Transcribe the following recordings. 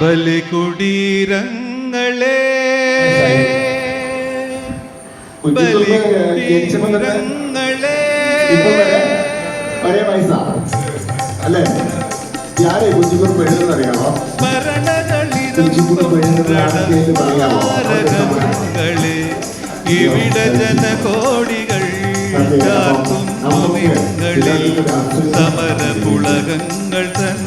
ബലികുടീരങ്ങളെ അല്ലേ ഞാനേ കുഞ്ചിക്കുറുപ്പ് എഴുതുന്നറിയാമോ? ഇവിടെ ജനകോടികൾ സമരപുളകങ്ങൾ തൻ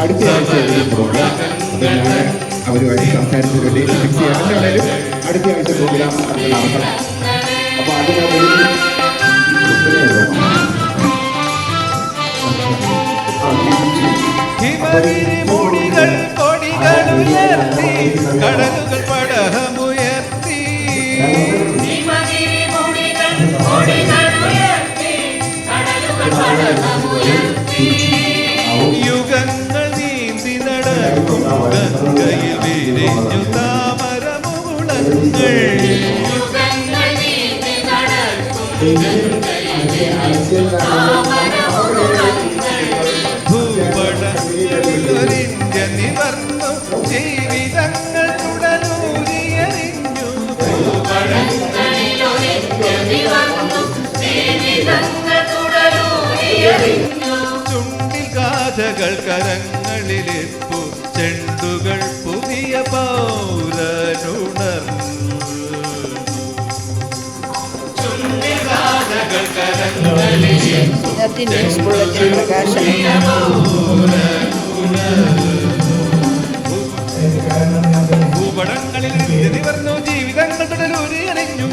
അടുത്ത ആഴ്ച അവരുമായി സംസാരിച്ചതിന്റെ ഫിക്സ് ചെയ്യാനും അടുത്ത ആഴ്ച പ്രോഗ്രാം നടത്തണം. അപ്പൊ അതിനകത്ത് കടലുകൾ പടഹമുയർത്തി യുഗങ്ങൾ നീന്തി നടക്കും ഗംഗയിൽ വിരിഞ്ഞു താമരമുളങ്ങൾ ഭൂപടൊരിഞ്ഞ നിവർന്നു ജീവിതങ്ങൾ തുടരൂരിയറിഞ്ഞു ചുണ്ടിൽ ഗാഥകൾ കരങ്ങളിലെപ്പു ചെണ്ടുകൾ പുതിയ പൗരനുണർന്നു ചുണ്ടിൽ ഗാഥകൾ കരങ്ങളിലെപ്പു ഭൂപടങ്ങളിൽ നിവർന്നു ജീവിതങ്ങൾ തുടരൂരി അറിഞ്ഞു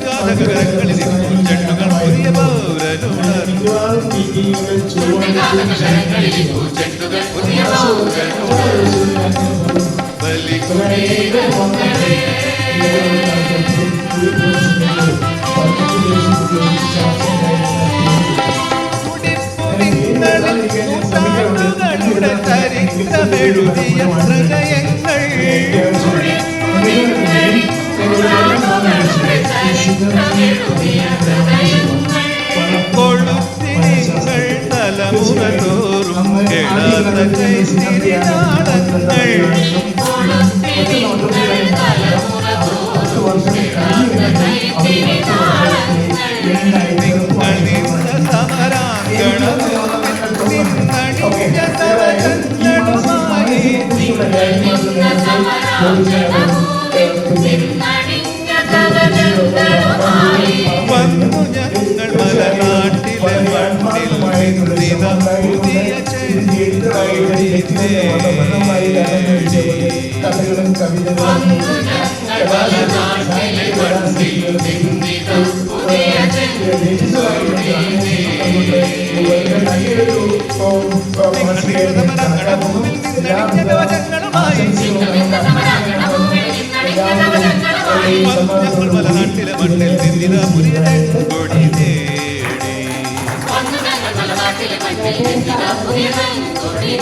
ഗാഥകളിൽ ചെണ്ടുകൾ പുതിയ പൗരനുണർന്നു നൂറ്റാണ്ടുകളുടെ ചരിത്രമെഴുതിയ ഹൃദയങ്ങൾ കൊളുത്തിരിങ്ങൾ തലമുറ തോറും കേളാത്ത കൈത്തിരിനാളങ്ങൾ നിങ്ങൾ നിന്ന സമരാങ്കണം നിന്നണിഞ്ഞ തവചങ്ങളുമായി വന്നു ഞങ്ങൾ മലനാട്ടിലെ മണ്ണിൽ നിന്നിത പുതിയ കഥകളും കവിതകളും മലനാട്ടിലെ മണ്ണിൽ നിന്നിത പുതിയ കൊടി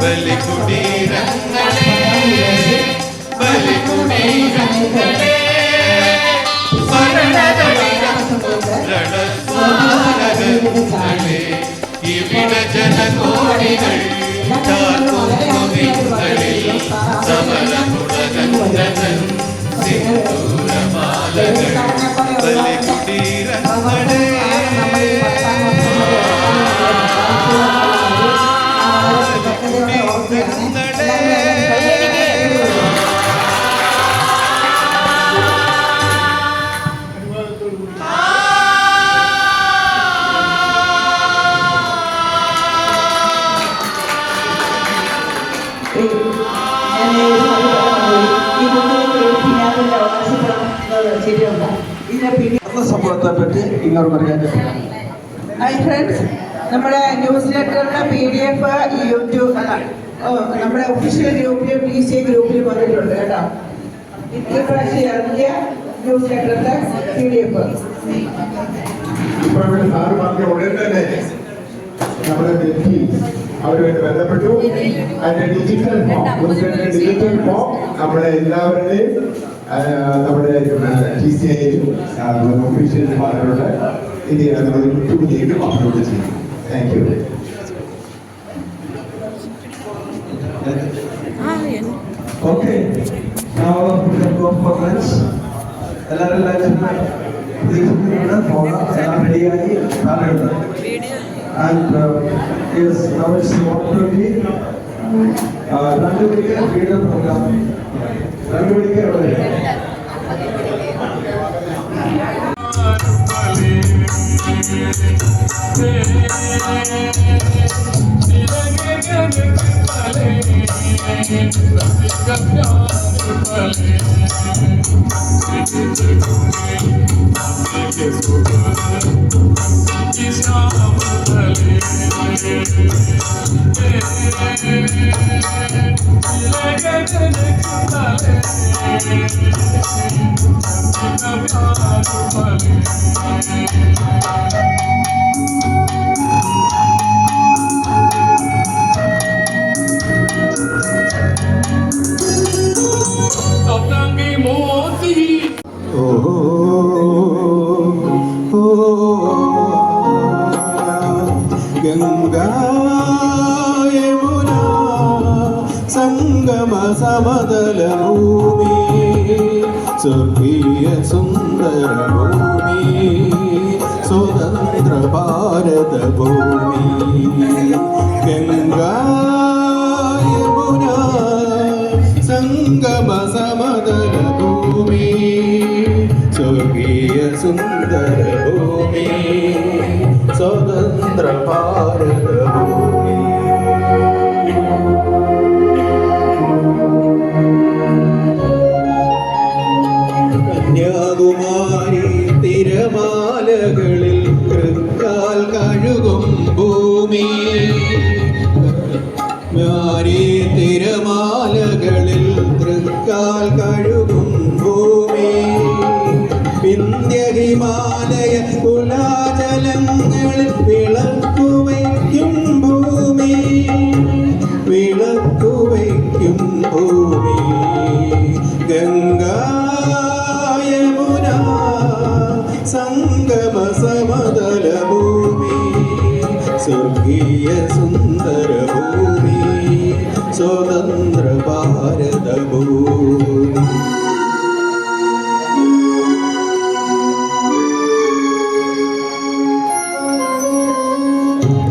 ബലികുടീരങ്ങളെ ബലികുടീരങ്ങളെ രണസ്മാരകങ്ങളെ ഇവിടെ ജനകോടികൾ ചാർത്തുകളിൽ സമരപുളകങ്ങൾ സിന്ദൂരമാലകൾ ബലികുടീരങ്ങളെ സംഭവത്തെ പറ്റി ഇങ്ങോട്ട് പറയാൻ. ഹായ് ഫ്രണ്ട്സ്, നമ്മുടെ ന്യൂസ് ലെറ്ററിന്റെ PDF യൂട്യൂബ് നമ്മുടെ ഒഫീഷ്യൽ ഗ്രൂപ്പിൽ PCA ഗ്രൂപ്പിൽ വന്നിട്ടുണ്ട് കേട്ടോ. ഇപ്രാവശ്യം ഇറങ്ങിയ ന്യൂസ് ലെറ്ററിന്റെ PDF. ഇപ്പോൾ ഇവിടെ സാറ് പറഞ്ഞ ഉടൻ തന്നെ നമ്മുടെ ഡൽഹി അവരുമായിട്ട് ബന്ധപ്പെട്ടു. അതിന്റെ ഡിജിറ്റൽ ഫോം നമ്മുടെ എല്ലാവരുടെയും നമ്മുടെ TCIയിലും ഒഫീഷ്യൽ ഡിപ്പാർട്ട്മെന്റിലുള്ള ഇന്ത്യയിൽ യൂട്യൂബിലേക്കും അപ്ലോഡ് ചെയ്യും. Thank you. Okay, now we can go for lunch. എല്ലാവരും റെഡിയായി കാണുന്നുണ്ട്. And yes, now it's 1:20. 2 മണിക്ക് വീഡിയോ പ്രോഗ്രാം 2 മണിക്ക് അവിടെ ഗംഗായമുനാ സംഗമ സമതല ഭൂമി സ്വർഗീയ സുന്ദര ഭൂമി സ്വതന്ത്ര ഭാരത ഭൂമി ഗംഗായമുനാ സംഗമ സമതല ഭൂമി സ്വർഗീയ സുന്ദര ഭൂമി സ്വതന്ത്ര ഭാരത ഭൂമി കന്യാകുമാരി തിരമാലകളിൽ തൃക്കാൽ കഴുകും ഭൂമി മാരി തിരമാലകളിൽ തൃക്കാൽ കഴുകും ഭൂമി വിന്ധ്യ ഹിമാലയ കുലാചലങ്ങളിൽ വിളക്കുവയ്ക്കും ഭൂമി വിളക്കുവയ്ക്കും ഭൂമി ഗംഗായമുനാ സംഗമ സമതല ഭൂമി സ്വർഗീയ സുന്ദര ഭൂമി സ്വതന്ത്ര ഭാരത ഭൂമി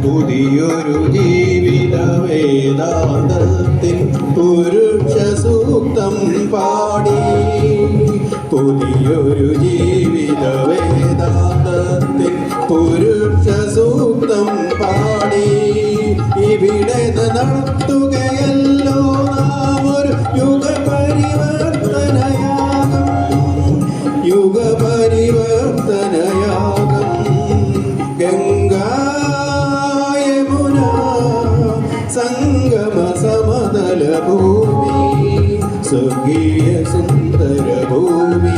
പുതിയൊരു ജീവിത വേദാന്തത്തിൻ പുരുഷ സൂക്തം പാടി പുതിയൊരു ജീവിത വേദാന്തത്തിൻ പുരുഷ സൂക്തം പാടി ഇവിടെ നടത്തുകയല്ലോ നാം ഒരു യുഗപരിവർത്തനയാകം ഗംഗായമുനാ സംഗമ സമതല ഭൂമി സ്വർഗീയ സുന്ദര ഭൂമി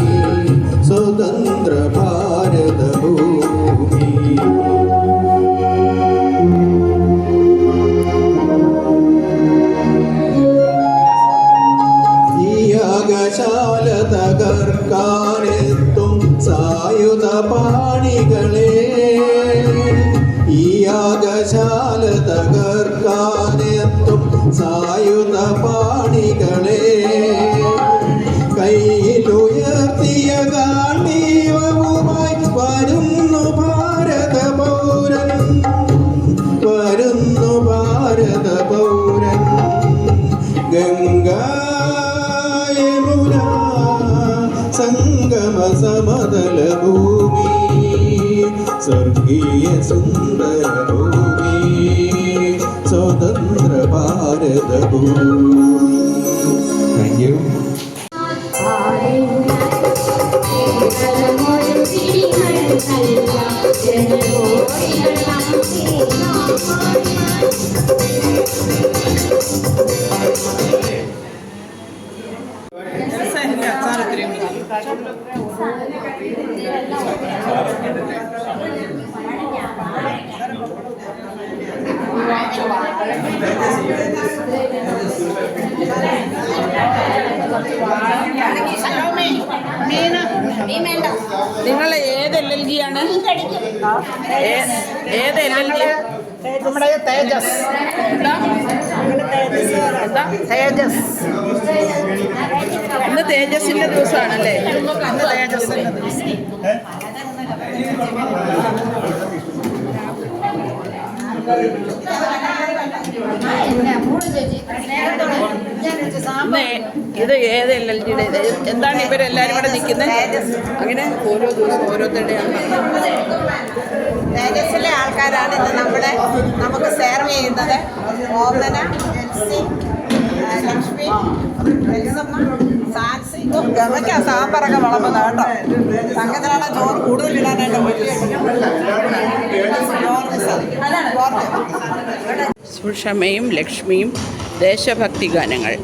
സ്വതന്ത്ര ഭാരത ഭൂമി യാഗശാല തകർക്കാനെത്തും സായുധ പാണികളെ ഈ യാഗശാല തകർക്കാനെത്തും സായുധ പാണികളെ കയ്യിലുയർത്തിയ ഗാന്ധീവവുമായി വരുന്നു ഭാരത പൗരൻ വരുന്നു ഭാരത പൗരൻ ഗംഗായമുനാ സംഗമ സമതല ഭൂമി സ്വർഗീയ സുന്ദര ഭൂമി സ്വതന്ത്ര ഭാരത ഭൂമി. Thank you. അച്ചാർ നിങ്ങൾ ഏത് LLG ആണ്? ഏത് LLG? നമ്മുടെ തേജസ്. തേജസ്. ഇന്ന് തേജസിന്റെ ദിവസമാണല്ലേ? ഇന്ന് തേജസിന്റെ ദിവസം. ഇത് ഏത് LLGയുടെ? എന്താണ് ഇവരെല്ലാരും കൂടെ നിൽക്കുന്നത്? അങ്ങനെ ഓരോ ദിവസം ഓരോരുത്തരുടെയാണ്. തേജസ്സിലെ ആൾക്കാരാണ് ഇന്ന് നമുക്ക് സെർവ് ചെയ്യുന്നത്. ഓമന, എൽസി, ലക്ഷ്മി, എൽസമ്മ, സാൻസി. ഗമയ്ക്ക സാമ്പാറൊക്കെ വിളമ്പുന്നത് കേട്ടോ. സംഘത്തിലാണ് ചോറ് കൂടുതൽ ഇടാനായിട്ട് സുഷമയും ലക്ഷ്മിയും ദേശഭക്തി ഗാനങ്ങൾ.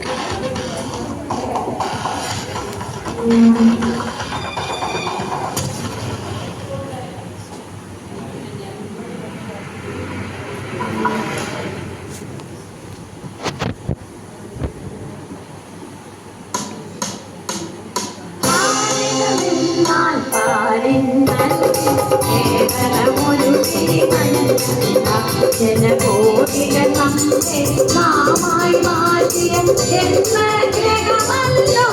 ജനകോടികൾ നമ്മെ നാമായി മാറ്റിയ ജന്മഗ്രഹമല്ലോ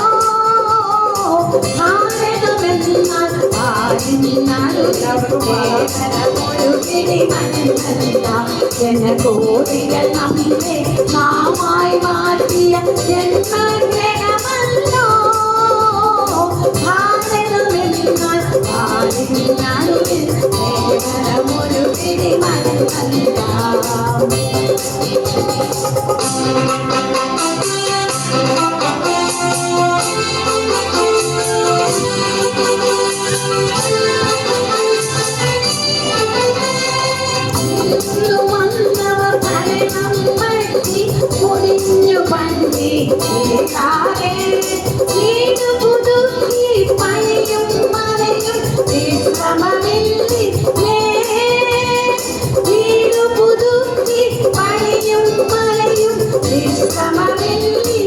ഭാരതമെന്നാൽ പാടിനാലൊരു പിടി മണ്ണല്ല. ജനകോടികൾ നമ്മെ നാമായി മാറ്റിയ ജന്മഗ്രഹമല്ലോ ഭാരതമെന്നാൽ പാടിനാലൊരു പിടി മണ്ണല്ല. പൊടിഞ്ഞു പണ്ടി വീട് പുതുക്കി പണിയും മറയും വിശ്രമമില്ലി. വീട് പുതുക്കി പണിയും മറയും വിശ്രമമില്ലി.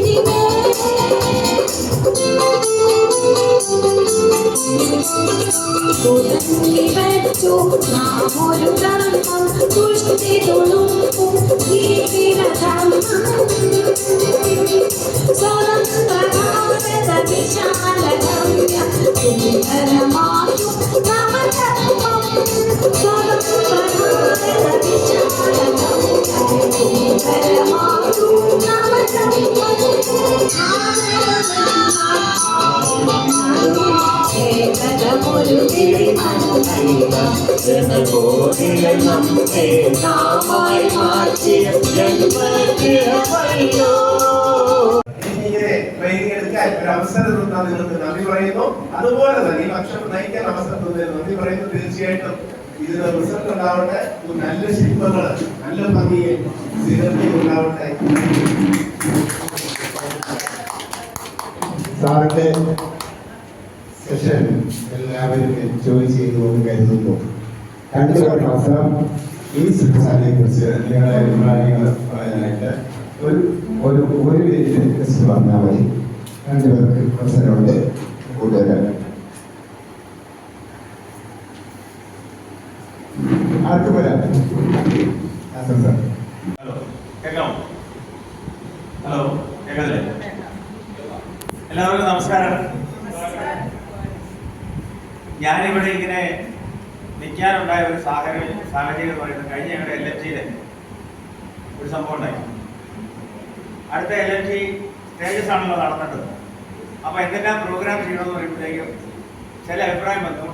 തുടങ്ങിവച്ചു നാം ഒരു കർമ്മം തുഷ്ടി തുളുമ്പും ജീവിതധർമ്മം. സ്വതന്ത്രഭാരത വിശാലഗമ്യ സുന്ദരമായും നവധർമ്മം. സ്വതന്ത്രഭാരത വിശാലഗമ്യ സുന്ദരമായും നവധർമ്മം. ഒരു പിടി മണ്ണല്ല. ജനകോടികൾ നമ്മെ നാമായി മാറ്റിയ ജന്മഗ്രഹമല്ലോ. ഇങ്ങനെ ട്രെയിനിങ് എടുക്കാൻ ഒരു അവസരം തന്നാൽ നിങ്ങൾക്ക് നന്ദി പറയുന്നു. അതുപോലെ തന്നെ ഈ ഭക്ഷണം നയിക്കാൻ അവസരം തന്നതിന് നന്ദി പറയുന്നു. തീർച്ചയായിട്ടും ഇതിന് റിസൾട്ട് ഉണ്ടാവട്ടെ. നല്ല ശില്പങ്ങള് നല്ല ഭംഗിയിൽ ഉണ്ടാവട്ടെ. സാറിന്റെ സെഷൻ എല്ലാവരും എൻജോയ് ചെയ്തു എന്ന് കരുതുന്നു. രണ്ടുപേരുടെ അവസരം ഈ ശില്പശാലയെ കുറിച്ച് നിങ്ങളെ അഭിപ്രായങ്ങൾ പറയാനായിട്ട് ഒരു മിനിറ്റ് പറഞ്ഞാൽ മതി. രണ്ടുപേർക്ക് അവസരമുണ്ട് കൂട്ടുകാരാൻ. ആർക്ക് വരാം? ഹലോ, കേൾക്കല്ലേ? എല്ലാവർക്കും നമസ്കാരം. ഞാനിവിടെ ഇങ്ങനെ നിൽക്കാനുണ്ടായ ഒരു സാഹചര്യം എന്ന് പറയുന്നത് കഴിഞ്ഞ ഞങ്ങളുടെ LLGയിലെ ഒരു സംഭവം ഉണ്ടായി. അടുത്ത LLG സ്റ്റേജസ് ആണല്ലോ നടന്നിട്ടത്. അപ്പോൾ എന്തെല്ലാം പ്രോഗ്രാം ചെയ്യണമെന്ന് പറയുമ്പോഴത്തേക്കും ചില അഭിപ്രായം വന്നു.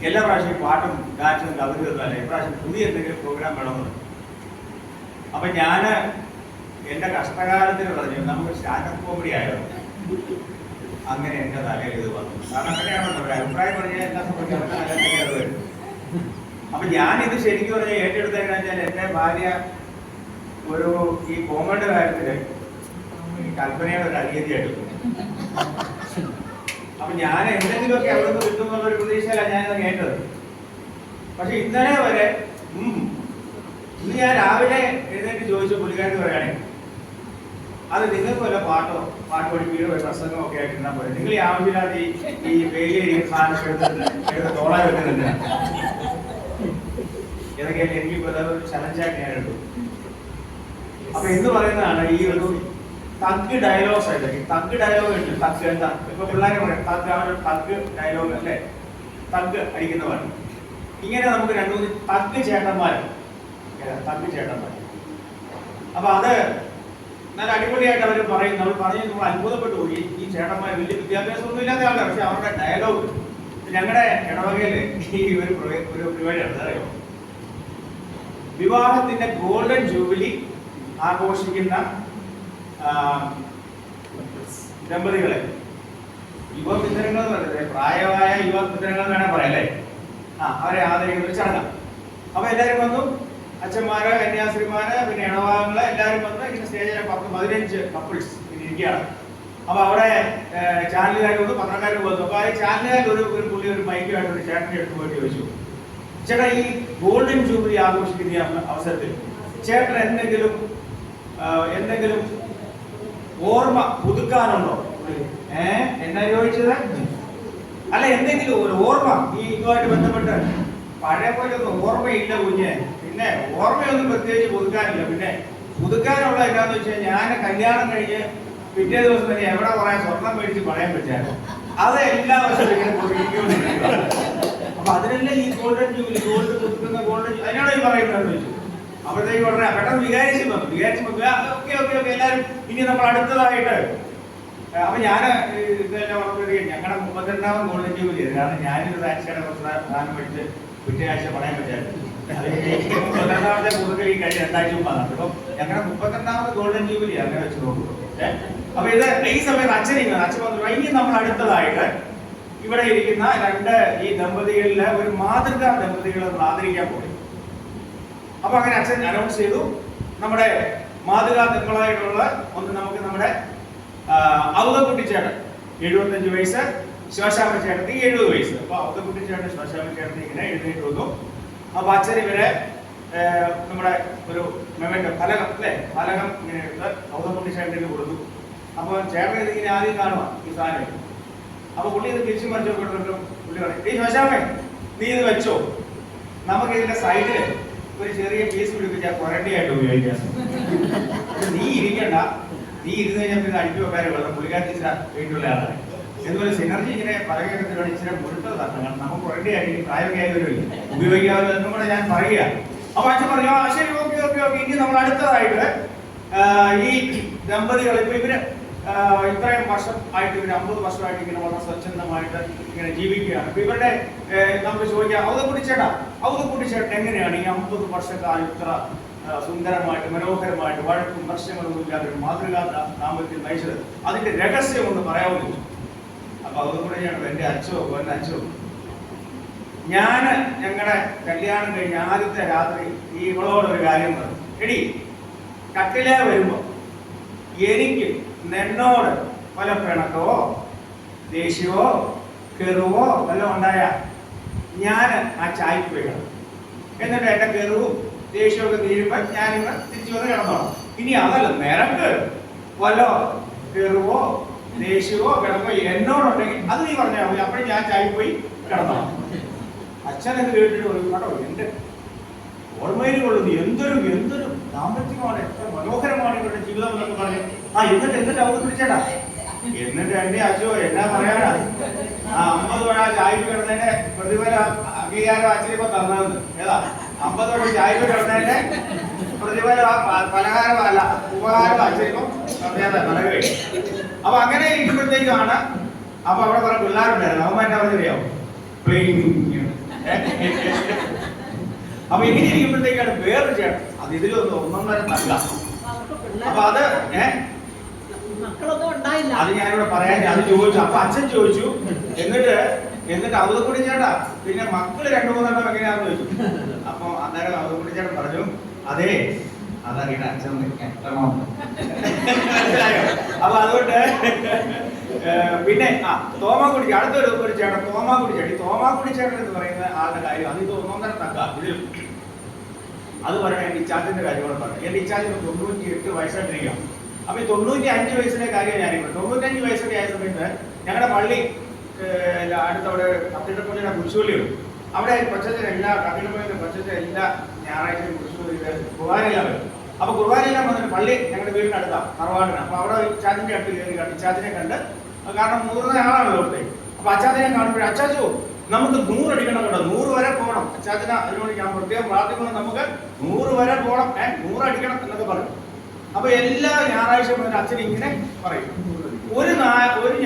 എല്ലാ പ്രാവശ്യം പാട്ടും ഡാൻസും കവിതയൊന്നും അല്ല, ഇപ്രാവശ്യം പുതിയ എന്തെങ്കിലും പ്രോഗ്രാം വേണമെന്ന്. അപ്പം ഞാൻ എൻ്റെ കഷ്ടകാലത്തിന് പറഞ്ഞു നമുക്ക് സ്റ്റാൻഡപ്പ് കോമഡി ആയിരുന്നു. അങ്ങനെ എൻ്റെ തലയിൽ ഇത് വന്നു. കാരണം അങ്ങനെയാണല്ലോ ഒരു അഭിപ്രായം പറഞ്ഞാൽ എല്ലാ സംബന്ധിച്ചാൽ വരും. അപ്പം ഞാനിത് ശരിക്കും പറഞ്ഞാൽ ഏറ്റെടുത്തതെന്ന് വെച്ചാൽ എൻ്റെ ഭാര്യ ഈ കോമഡിയുടെ കാര്യത്തിൽ ഈ കൽപ്പനയുടെ ഒരു അനിയതിയായിട്ട്. അപ്പൊ ഞാൻ എന്തെങ്കിലുമൊക്കെ അവിടെ നിന്ന് കിട്ടും എന്നുള്ളൊരു പ്രതീക്ഷയിലാണ് ഞാനിത് കേട്ടത്. പക്ഷെ ഇന്നലെ വരെ ഇന്ന് ഞാൻ രാവിലെ എഴുന്നേറ്റ് ചോദിച്ചു പുള്ളിക്കാരൻ പറയുകയാണെങ്കിൽ അത് നിങ്ങൾക്ക് വല്ല പാട്ട് പഠിപ്പിക്കുകയോ പ്രസംഗമോ ഒക്കെ ആയിട്ടിരുന്നാൽ പോലെ നിങ്ങൾ ഈ ആവശ്യമില്ലാതെ ഈ വേലിയ സാധനം എടുത്ത് തോളാൻ വെക്കുന്നുണ്ട്. ഏതൊക്കെയാലും എനിക്കിപ്പോൾ അതൊരു ചലഞ്ചായിട്ട് ഞാൻ എടുത്തു. അപ്പൊ എന്ന് പറയുന്നതാണ് ഈ ഒരു തഗ് ഡയലോഗ്സ് ആയിട്ട്. ഈ തഗ് ഡയലോഗ് ഉണ്ട്. തഗ് എന്താ ഇപ്പൊ പിള്ളേരെ പറയാം തഗ് ആണ് തഗ് ഡയലോഗ് അല്ലേ, തഗ് അടിക്കുന്നവർ. ഇങ്ങനെ നമുക്ക് 2-3 തഗ് ചേട്ടന്മാർ. അപ്പൊ അത് നല്ല അടിപൊളിയായിട്ട് അവർ പറയും. നമ്മൾ നമ്മൾ അത്ഭുതപ്പെട്ടു പോയി. ഈ ചേട്ടന്മാർ വലിയ വിദ്യാഭ്യാസമൊന്നും ഇല്ലാത്ത ആൾക്കാർ, പക്ഷെ അവരുടെ ഡയലോഗ്. ഞങ്ങളുടെ ഇടവകയില് ഈ ഒരു പരിപാടിയാണ് അറിയോ, വിവാഹത്തിന്റെ ഗോൾഡൻ ജൂബിലി ആഘോഷിക്കുന്ന ദമ്പതികളെ, യുവമിത്രങ്ങൾ എന്ന് പറയുന്നത് പ്രായമായ യുവമിത്രങ്ങൾ വേണേൽ പറയാം അല്ലേ, അവരെ ആദരിക്കുന്ന ഒരു ചടങ്ങാണ്. അപ്പൊ എല്ലാവരും വന്നു, അച്ഛന്മാര്, കന്യാസ്ത്രീമാര്, പിന്നെ ഇണവാഹങ്ങള് എല്ലാവരും വന്ന് ഇങ്ങനെ സ്റ്റേജിലെ 10-15 കപ്പിൾസ് ഇങ്ങനെ ഇരിക്കുകയാണ്. അപ്പൊ അവിടെ ചാനലുകാർ വന്നു, പത്രക്കാർ വന്നു. അപ്പൊ ആ ചാനലുകാർ ഒരു പുള്ളി ഒരു മൈക്കുമായിട്ട് ഒരു ചേട്ടനെ എടുത്ത് പോയിട്ട് ചോദിച്ചു, ചേട്ടാ ഈ ഗോൾഡൻ ജൂബിലി ആഘോഷിക്കുന്ന ഈ അവസരത്തിൽ ചേട്ടൻ എന്തെങ്കിലും ഓർമ്മ പുതുക്കാനുണ്ടോ? എന്നാ ചോദിച്ചത്? അല്ല, എന്തെങ്കിലും ഒരു ഓർമ്മ ഈ ഇതുമായിട്ട് ബന്ധപ്പെട്ട്. പഴയ പോലെ ഒന്നും ഓർമ്മയില്ല കുഞ്ഞെ. പിന്നെ ഓർമ്മയൊന്നും പ്രത്യേകിച്ച് പുതുക്കാനില്ല. പിന്നെ പുതുക്കാനുള്ള എന്താന്ന് വെച്ചാൽ ഞാൻ കല്യാണം കഴിഞ്ഞ് പിറ്റേ ദിവസം തന്നെ എവിടെ കുറെ സ്വർണം മേടിച്ച് പണയം വെച്ചായിരുന്നു. അത് എല്ലാ വർഷവും ഇങ്ങനെ പുതുക്കിക്കൊണ്ടിരിക്കുക. അപ്പൊ അതിനല്ലേ ഈ ഗോൾഡൻ ജൂബിലി, ഗോൾഡ് പുതുക്കുന്ന ഗോൾഡൻ, അതിനാണോ ഈ പറയുന്നത് ചോദിച്ചു. അപ്പോഴത്തേക്ക് വളരെ പെട്ടെന്ന് വികാരിച്ചു വന്നു. ഓക്കെ എല്ലാവരും ഇനി നമ്മൾ അടുത്തതായിട്ട്. അപ്പൊ ഞാൻ ഇതെല്ലാം ഓർമ്മ ഞങ്ങളുടെ 32ാം ഗോൾഡൻ ജൂബിലി. കാരണം ഞാനൊരു ആഴ്ചയുടെ പ്രധാനം മേടിച്ച് പിറ്റേ ആഴ്ച പണയം വെച്ചായിരുന്നു. 32ാമത്തെ പുതുക്കൽ ഈ കഴിഞ്ഞ 2 ആഴ്ച മുമ്പാണ്. അപ്പൊ ഞങ്ങളുടെ 32ാമത് ഗോൾഡൻ ജൂബിലി അങ്ങനെ വെച്ച് നോക്കുന്നു. അപ്പൊ ഇത് ഈ സമയത്ത് അച്ഛൻ വന്നു. ഇനി നമ്മൾ അടുത്തതായിട്ട് ഇവിടെ ഇരിക്കുന്ന 2 ഈ ദമ്പതികളിലെ ഒരു മാതൃകാ ദമ്പതികളെ നമ്മൾ ആദരിക്കാൻ പോയി. അപ്പൊ അങ്ങനെ അച്ഛൻ അനൗൺസ് ചെയ്തു. നമ്മുടെ മാതൃകാ ദമ്പതികളായിട്ടുള്ള ഒന്ന് നമുക്ക് നമ്മുടെ ഔതക്കുട്ടിച്ചേട്ടൻ 75 വയസ്സ്, ശിവശാമ ചേട്ടത്തി 70 വയസ്സ്. അപ്പൊ ഔതക്കുട്ടിച്ചേട്ടൻ ശിവശാമ ചേട്ടത്തി ഇങ്ങനെ എഴുന്നേറ്റ് വന്നു. അപ്പൊ അച്ഛൻ ഇവരെ നമ്മുടെ ഒരു മെമന്റോ ഫലകം അല്ലെ, ഫലകം ഇങ്ങനെ എടുത്ത് ഔതക്കുട്ടിച്ചേട്ടന് കൊടുത്തു. അപ്പൊ ചേട്ടൻ ഇതിങ്ങനെ ആദ്യം കാണുക ഈ സാധനം. അപ്പൊ പുള്ളി ഇത് തിരിച്ചു മറിച്ചു കൊടുത്തിട്ട് പുള്ളി പറയും, ഈ ശിവശാമേ നീ ഇത് വെച്ചോ, നമുക്ക് ഇതിന്റെ സൈഡില് ഒരു ചെറിയ പീസ് പിടിപ്പിച്ചാൽ കൊരണ്ടിയായിട്ട് ഉപയോഗിക്കാം. നീ ഇരിക്കണ്ട, നീ ഇരുന്ന് കഴിഞ്ഞാൽ പിന്നെ അടിച്ചു വെക്കാനും വെള്ളം പുള്ളിക്കാരത്തി ഇച്ചിരി വീട്ടിലുള്ള ആളാണ്. എന്തുപോലെ സിനർജി ഇങ്ങനെ പറയുകയാണ് ഇച്ചിരി മുഴുത്തത് തന്നെ. നമുക്ക് കൊരണ്ടിയായിട്ട് പ്രായമൊക്കെ ആയി വരുമില്ല, ഉപയോഗിക്കാതെ എന്നും കൂടെ ഞാൻ പറയുക. അപ്പൊ അച്ഛൻ പറഞ്ഞു ശരി, ഓക്കെ. ഇനി നമ്മൾ അടുത്തതായിട്ട് ഈ ദമ്പതികൾ ഇപ്പൊ ഇവര് ഇത്രയും വർഷം ആയിട്ട് ഇവർ 50 വർഷമായിട്ട് ഇങ്ങനെ വളരെ സ്വച്ഛന്തമായിട്ട് ഇങ്ങനെ ജീവിക്കുകയാണ്. അപ്പൊ ഇവരുടെ നമുക്ക് ചോദിക്കാം, ഔതക്കുട്ടിച്ചേട്ടൻ എങ്ങനെയാണ് ഈ 50 വർഷക്കാലം ഇത്ര സുന്ദരമായിട്ട് മനോഹരമായിട്ട് വഴക്കും പ്രശ്നങ്ങളൊന്നും ഇല്ലാതെ ഒരു മാതൃകാ ദാമ്പത്യം നയിച്ചത്? അതിന്റെ രഹസ്യം ഒന്ന് പറയാവുന്നു. അപ്പൊ ഔതക്കുട്ടിച്ചേട്ടൻ എന്റെ അച്ഛോ ഞാൻ ഞങ്ങളുടെ കല്യാണം കഴിഞ്ഞ ആദ്യത്തെ രാത്രി ഈ ഇവളോടൊരു കാര്യം പറഞ്ഞു, എടി കട്ടിലേ വരുമ്പോ എനിക്ക് നിന്നോട് പല പിണക്കവോ ദേഷ്യമോ കെറുവോ വല്ലതും ഉണ്ടായ ഞാൻ ആ ചായക്ക് പോയി കിടന്നു. എന്നിട്ട് എന്റെ കെറുവും ദേഷ്യമൊക്കെ തീരുമ്പോ ഞാനിവിടെ തിരിച്ചു വന്ന് കിടന്നോളാം. ഇനി അതല്ല, നിനക്ക് വല്ല കെറുവോ ദേഷ്യമോ കിടക്കോ എന്നോടുണ്ടെങ്കിൽ അത് നീ പറഞ്ഞാൽ മതി, അപ്പോഴും ഞാൻ ചായക്ക് പോയി കിടന്നോളാം. അച്ഛൻ എന്ന് കേട്ടിട്ട് പറയും, കേട്ടോ എന്റെ ഓർമ്മയിൽ കൊള്ളുന്നു, എന്തൊരു ദാമ്പത്യമാണ്, എത്ര മനോഹരമാണ് ഇവരുടെ ജീവിതം എന്നൊക്കെ പറഞ്ഞു. എന്നിട്ട് അവർക്ക് പിടിച്ചേട്ടാ, എന്നിട്ട് എന്റെ അച്ഛോ എന്നാ പറയാനാ, 50 രൂപ ചായക്ക് കിടന്നതിന്റെ പ്രതിഫലം അംഗീകാരം അച്ഛനിപ്പോ തന്നതെന്ന്. ഏതാ 50 രൂപ ചായക്ക് കിടന്നതിന്റെ പ്രതിഫലം പലഹാരമല്ല ഉപഹാരം അച്ഛനിപ്പോ നൽകുകയും. അപ്പൊ അങ്ങനെ ഇരിക്കുമ്പോഴത്തേക്കാണ് അപ്പൊ അവിടെ കുറെ പിള്ളേരുണ്ടായിരുന്നു. അവന്മാർ എന്നാ പറഞ്ഞറിയാമോ, അപ്പൊ ഇങ്ങനെ ഇരിക്കുമ്പോഴത്തേക്കാണ് വേറൊരു ചേട്ടൻ, അത് ഇതിലൊന്നും 1.5 നല്ല. അപ്പൊ അത് അത് ഞാനിവിടെ പറയാൻ അത് ചോദിച്ചു. അപ്പൊ അച്ഛൻ ചോദിച്ചു, എന്നിട്ട് ഔതക്കുട്ടി ചേട്ടാ പിന്നെ മക്കള് 2-3 എണ്ണം എങ്ങനെയാന്ന് ചോദിച്ചു. അപ്പൊ അന്നേരം ഔതക്കുട്ടി ചേട്ടൻ പറഞ്ഞു, അതെ അതറിയണ അച്ഛൻ മനസ്സിലായോ. അപ്പൊ അതുകൊണ്ട് പിന്നെ തോമാക്കുടി അടുത്തൊരു ചേട്ടൻ തോമാക്കുടി ചേട്ടൻ. തോമാക്കുടി ചേട്ടൻ എന്ന് പറയുന്ന ആളുടെ കാര്യം അത് ഒന്നൊന്നര തക്ക ഇതിലും അത് പറയണ എന്റെ ഇച്ചാച്ചിന്റെ കാര്യം കൂടെ പറയാം. എന്റെ ഇച്ചാച്ചിന് 98 വയസ്സായിട്ടിരിക്കാം. അപ്പൊ ഈ 95 വയസ്സിന്റെ കാര്യം ഞാനിപ്പോൾ 95 വയസ്സൊക്കെ ആയ സമയത്ത് ഞങ്ങളുടെ പള്ളി അടുത്തവിടെ കത്തിടപ്പള്ളിയുടെ കുരിശുപള്ളിയുണ്ട്. അവിടെ കൊച്ചച്ഛനെല്ലാ കത്തിടപ്പള്ളിയുടെ കൊച്ചച്ഛൻ എല്ലാ ഞായറാഴ്ചയും കുർബാനയെല്ലാം വരും. അപ്പൊ കുർബാനയെല്ലാം വന്നിട്ട് പള്ളി ഞങ്ങളുടെ വീടിന് അടുത്താണ് തറവാടിന്. അപ്പൊ അവിടെ ഇച്ചാച്ചിന്റെ അടുത്ത് കയറി കണ്ട് ഇച്ചാച്ചിനെ കണ്ട്, കാരണം മുതിർന്ന ആളാണല്ലോ അവിടുത്തെ. അപ്പൊ അച്ചാച്ചനെ കാണുമ്പോഴേ അച്ചാച്ചോ നമുക്ക് 100 അടിക്കണം കേട്ടോ, 100 വരെ പോകണം. അച്ചാച്ചന അതിനോട് ഞാൻ പ്രത്യേകം പ്രാർത്ഥിക്കണം, നമുക്ക് 100 വരെ പോകണം, 100 അടിക്കണം എന്നൊക്കെ പറയും. അപ്പൊ എല്ലാ ഞായറാഴ്ച മുതൽ അച്ഛൻ ഇങ്ങനെ പറയും. ഒരു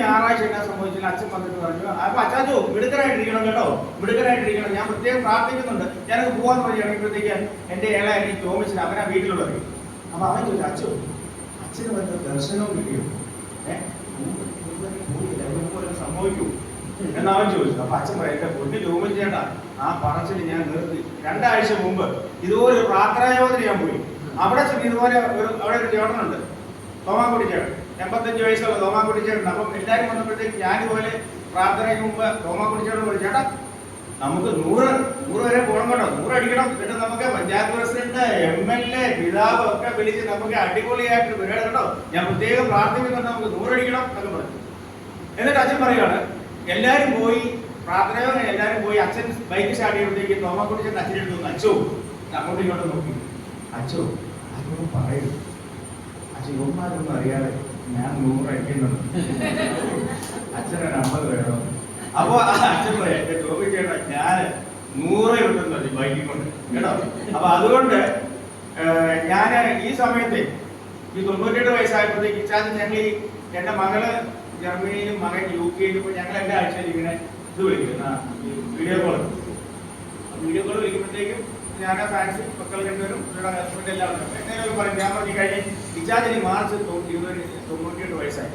ഞായറാഴ്ച എന്നാ സംഭവിച്ചില്ല, അച്ഛൻ വന്നിട്ട് പറഞ്ഞു, അപ്പൊ അച്ചാച്ചോ മിടുക്കനായിട്ടിരിക്കണം കേട്ടോ, മിടുക്കനായിട്ടിരിക്കണം, ഞാൻ പ്രത്യേകം പ്രാർത്ഥിക്കുന്നുണ്ട്, ഞാനത് പോവാന്ന് പറഞ്ഞു ഇറങ്ങിയപ്പോഴത്തേക്ക് എന്റെ ഏള എനിക്ക് തോന്നിച്ചില്ല, അവനാ വീട്ടിലുള്ളത്. അപ്പൊ അവൻ ചോദിച്ചു, അച്ഛോ അച്ഛന് വല്ല ദർശനവും കിട്ടിയോ? സംഭവിക്കൂ എന്നവൻ ചോദിച്ചു. അപ്പൊ അച്ഛൻ പറയാം, എന്റെ പൊന്നു ചോദിച്ചേട്ടാ ആ പറച്ചിൽ ഞാൻ നിർത്തി. 2 ആഴ്ച മുമ്പ് ഇതുപോലെ ഒരു പ്രാർത്ഥനായോധന ഞാൻ പോയി. അവിടെ ഇതുപോലെ അവിടെ ഒരു ചേട്ടനുണ്ട്, തോമാക്കുടി ചേട്ടൻ, 85 വയസ്സുള്ള തോമാക്കുടി ചേട്ടൻ. അപ്പം എല്ലാവരും വന്നപ്പോഴത്തേക്ക് ഞാനിതുപോലെ പ്രാർത്ഥനയ്ക്ക് മുമ്പ് തോമാക്കുടി ചേട്ടൻ പോയി, ചേട്ടാ നമുക്ക് 100 വരെ പോകണം കേട്ടോ, 100 അടിക്കണം, എന്നിട്ട് നമുക്ക് പഞ്ചായത്ത് പ്രസിഡന്റ്, MLA, പിതാവ് ഒക്കെ വിളിച്ച് നമുക്ക് അടിപൊളിയായിട്ട് പരിപാടി കേട്ടോ, ഞാൻ പ്രത്യേകം പ്രാർത്ഥിക്കുന്നുണ്ട്, നമുക്ക് 100 അടിക്കണം എന്നൊക്കെ പറഞ്ഞു. എന്നിട്ട് അച്ഛൻ പറയുകയാണ്, എല്ലാവരും പോയി പ്രാർത്ഥനയോ എല്ലാവരും പോയി. അച്ഛൻ ബൈക്ക് സ്റ്റാർട്ട് ചെയ്യുമ്പോഴത്തേക്ക് തോമാക്കുടി ചേട്ടൻ അച്ഛനെടുത്ത് തോന്നുന്നു, അച്ഛോ അങ്ങോട്ടും ഇങ്ങോട്ടും നോക്കി, അച്ഛോ അതൊന്നും പറയൂ, അച്ഛൻ ഇവന്മാരൊന്നും അറിയാതെ ഞാൻ 100 അടിക്കുന്നുണ്ട്, അച്ഛനൊരു 50 വേണം. അപ്പൊ അച്ഛൻ പറയാം, എന്റെ ടോപ്പി ചേട്ടാ ഞാൻ 100 കിട്ടുന്നുണ്ട് ബൈക്കിൽ കൊണ്ട് കേട്ടോ. അപ്പൊ അതുകൊണ്ട് ഞാൻ ഈ സമയത്ത് ഈ 98 വയസ്സായപ്പോഴത്തേക്ക് ഇച്ചാച്ചൻ ഞങ്ങൾ ഈ എന്റെ മകള് ജർമ്മനിയിലും മകൻ UK-യിലും ഞങ്ങൾ എല്ലാ ആഴ്ചയിലും ഇങ്ങനെ ഇത് വിളിക്കുന്ന വീഡിയോ കോൾ വിളിക്കുമ്പോഴത്തേക്കും ഞാൻ ഫാൻസി മക്കൾ രണ്ടുപേരും ഇവിടെ ഹസ്ബൻഡ് എല്ലാം ഉണ്ട്. എങ്ങനെയൊക്കെ പറയും, ഞാൻ പറഞ്ഞു കഴിഞ്ഞ് ഇച്ചാച്ചന് മാർച്ച് 98 വയസ്സായി.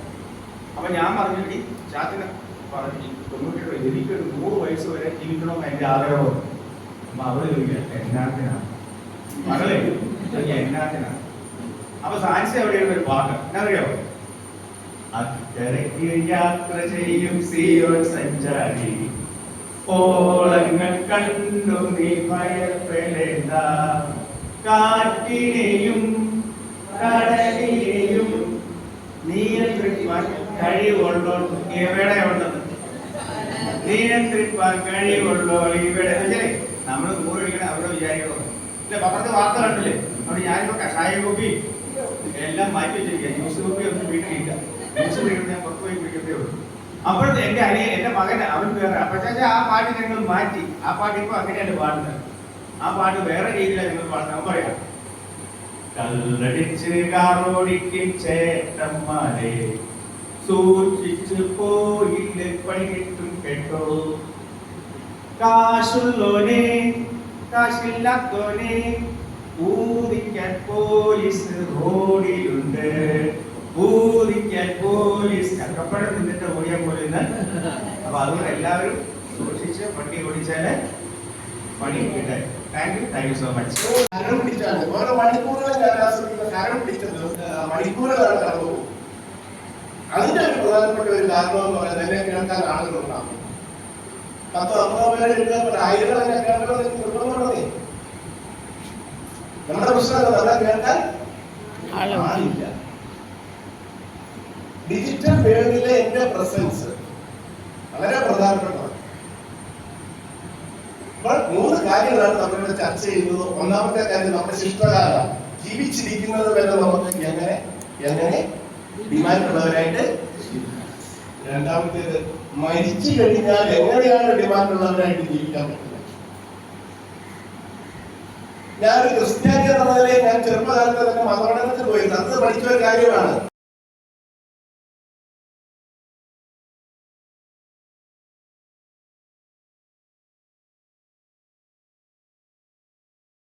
അപ്പൊ ഞാൻ പറഞ്ഞു, ഈ ചാച്ചന് പറഞ്ഞു 98 വയസ്സ്, എനിക്കൊരു 100 വയസ്സ് വരെ ജീവിക്കണമെന്ന് എന്റെ ആഗ്രഹം. അപ്പൊ അവള് ചോദിക്കുക എന്നാത്തിനാണ് മകളെ, എന്നാത്തിനാണ്. അപ്പൊ ഫാൻസി എവിടെയാണ് ഒരു പാട്ട് എന്നറിയാമോ? അക്കരയ്ക്ക് യാത്ര ചെയ്യും സിയോൻ സഞ്ചാരി, ഓളങ്ങൾ കണ്ടു നീ ഭയപ്പെടേണ്ട, കാറ്റിനെയും കടലിനെയും നിയന്ത്രിപ്പാൻ കഴിവുള്ളോ എവിടെയുണ്ടെന്ന്, നിയന്ത്രിപ്പാൻ കഴിവുള്ളോ ഇവിടെ. നമ്മൾ 100 അടിക്കണം അവിടെ വിചാരിക്കണോ ഇല്ല. പത്രത്തെ വാർത്ത കണ്ടില്ലേ? അവിടെ ഞാനിപ്പോ കഷായ കോപ്പി എല്ലാം മാറ്റി വെച്ചിരിക്കുക, ജ്യൂസ് കോപ്പി ഒന്നും വീട്ടിലില്ല. ജ്യൂസ് വീട്ടിൽ ഞാൻ പുറത്തു പോയി കുടിക്കത്തേ ഉള്ളൂ. അപ്പോഴത്തെ എന്റെ മകൻ അവൻ വേറെ. അപ്പൊ ആ പാട്ട് ഞങ്ങൾ മാറ്റി, ആ പാട്ട് ഇപ്പൊ അങ്ങനെയല്ല പാടുന്നത്, ആ പാട്ട് വേറെ രീതിയിലാണ് ഞങ്ങൾ പാടുന്നത്. അവൻ പറയാം, കല്ലടിച്ച് കാറോടിക്കും ചേട്ടന്മാരെ സൂക്ഷിച്ചു പോയില്ല പണി കിട്ടും കേട്ടോ, കാശുള്ളോനെ കാശില്ലാത്തോനെ ഊതിക്കാൻ പോലീസ് റോഡിലുണ്ട്, ഊതിക്കാൻ പോലീസ് കക്കപ്പഴം നിന്നിട്ട് ഓടിയാൻ പോലെന്ന്. അപ്പൊ അതുകൊണ്ട് എല്ലാവരും സൂക്ഷിച്ച് വണ്ടി ഓടിച്ചാല് പണി കിട്ടെ. Thank you so much. കരം പിടിച്ചാണ് ഓരോ മണിക്കൂറുകൾ കരം പിടിച്ചത് മണിക്കൂറുകളാണ് കടന്നു പോകും. അതിന്റെ ഒരു പ്രധാനപ്പെട്ട ഒരു കാരണം എന്ന് പറയുന്നത് എന്നെ കേൾക്കാൻ ആളുകളുണ്ടാകും. 10-50 പേര് എഴുതുമ്പോൾ 1000 തന്നെ കേൾക്കണമെന്ന് നിർബന്ധമുള്ളതേ. നമ്മുടെ പ്രശ്നം നമ്മളെ കേൾക്കാൻ ആളില്ല. ഡിജിറ്റൽ വേൾഡിലെ എന്റെ പ്രസൻസ് വളരെ പ്രധാനപ്പെട്ടതാണ്. അപ്പോൾ 3 കാര്യങ്ങളാണ് നമ്മളിവിടെ ചർച്ച ചെയ്യുന്നത്. ഒന്നാമത്തെ കാര്യം, നമ്മുടെ ശിഷ്ടകാലം ജീവിച്ചിരിക്കുന്നത് വരെ നമുക്ക് എങ്ങനെ ഡിമാൻഡുള്ളവരായിട്ട്. രണ്ടാമത്തേത്, മരിച്ചു കഴിഞ്ഞാൽ എങ്ങനെയാണ് ഡിമാൻഡുള്ളവരായിട്ട് ജീവിക്കാൻ പറ്റുന്നത്. ഞാനൊരു ക്രിസ്ത്യാനി എന്ന നിലയിൽ ഞാൻ ചെറുപ്പകാലത്ത് തന്നെ മതപഠനത്തിൽ പോയിരുന്നു. അന്ന് പഠിച്ച ഒരു കാര്യമാണ്,